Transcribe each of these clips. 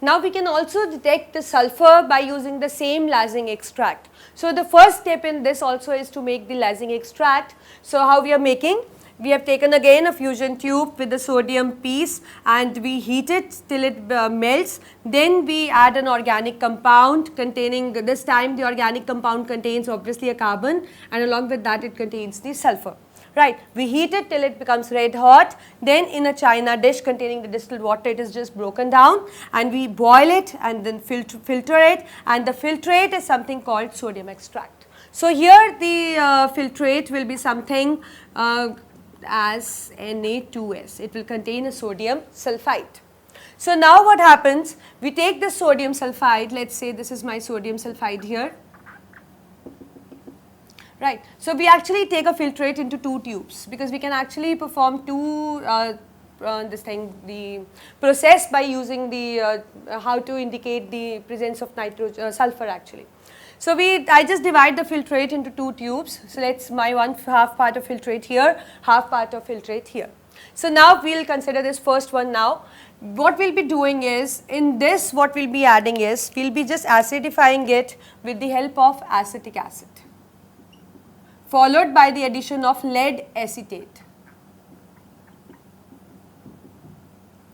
Now we can also detect the sulfur by using the same lysine extract. So the first step in this also is to make the lysine extract. So how we are making? We have taken again a fusion tube with the sodium piece and we heat it till it melts. Then we add an organic compound containing, this time the organic compound contains obviously a carbon, and along with that it contains the sulfur. Right, we heat it till it becomes red hot. Then in a china dish containing the distilled water, it is just broken down and we boil it and then filter it, and the filtrate is something called sodium extract. So here the filtrate will be something as Na2S. It will contain a sodium sulfide. So now what happens, we take the sodium sulfide, let us say this is my sodium sulfide here, right. So we actually take a filtrate into 2 tubes because we can actually perform the process by using the how to indicate the presence of sulfur actually. So I just divide the filtrate into 2 tubes. So let's my half part of filtrate here, half part of filtrate here. So now we will consider this first one now. What we will be doing is, in this what we will be adding is, we will be just acidifying it with the help of acetic acid, followed by the addition of lead acetate.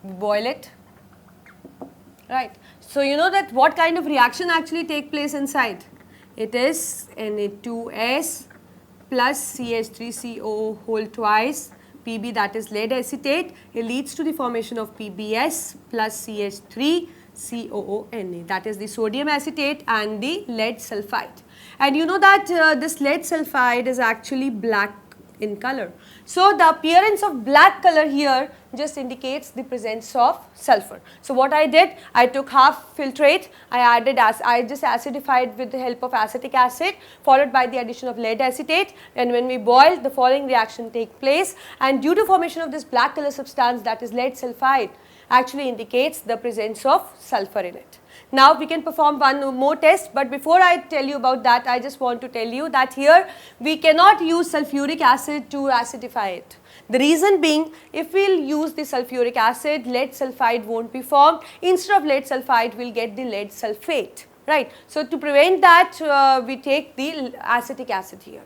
Boil it, right. So you know that what kind of reaction actually take place inside? It is Na2S plus CH3COO whole twice, Pb, that is lead acetate. It leads to the formation of PbS plus CH3COO, that is the sodium acetate and the lead sulfide. And you know that this lead sulfide is actually black in color. So the appearance of black color here just indicates the presence of sulfur. So what I did, I took half filtrate, I just acidified with the help of acetic acid, followed by the addition of lead acetate, and when we boil, the following reaction take place, and due to formation of this black color substance, that is lead sulfide, actually indicates the presence of sulfur in it. Now we can perform one more test, but before I tell you about that, I just want to tell you that here we cannot use sulfuric acid to acidify it. The reason being, if we will use the sulfuric acid, lead sulfide won't be formed. Instead of lead sulfide, we will get the lead sulfate, right. So to prevent that, we take the acetic acid here.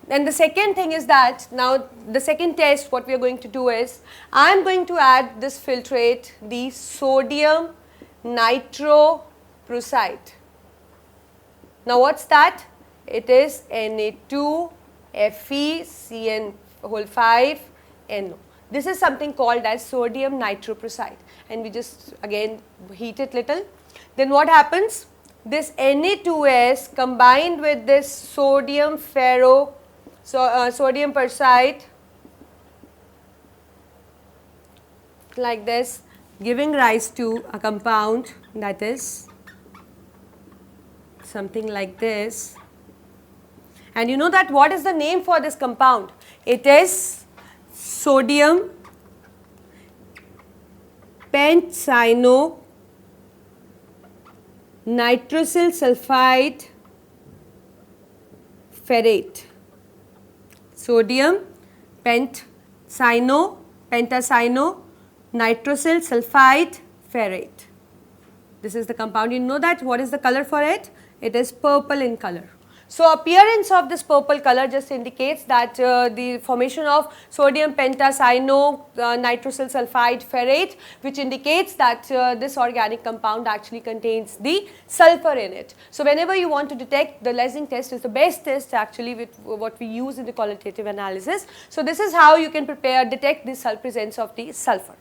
And the second thing is that, now the second test what we are going to do is, I am going to add this filtrate, the sodium nitroprusside. Now what's that? It is Na2FeCN5NO. This is something called as sodium nitroprusside, and we just again heat it little. Then what happens? This Na2S combined with this sodium sodium percite like this, giving rise to a compound that is something like this. And you know that what is the name for this compound? It is sodium pentcyano nitrosyl sulfide ferrate. Sodium pentacino nitrosyl sulfide ferrate. This is the compound. You know that what is the color for it? It is purple in color. So appearance of this purple color just indicates that the formation of sodium pentacino nitrosyl sulfide ferrate, which indicates that this organic compound actually contains the sulfur in it. So whenever you want to detect, the lysine test is the best test actually with what we use in the qualitative analysis. So this is how you can detect the presence of the sulfur.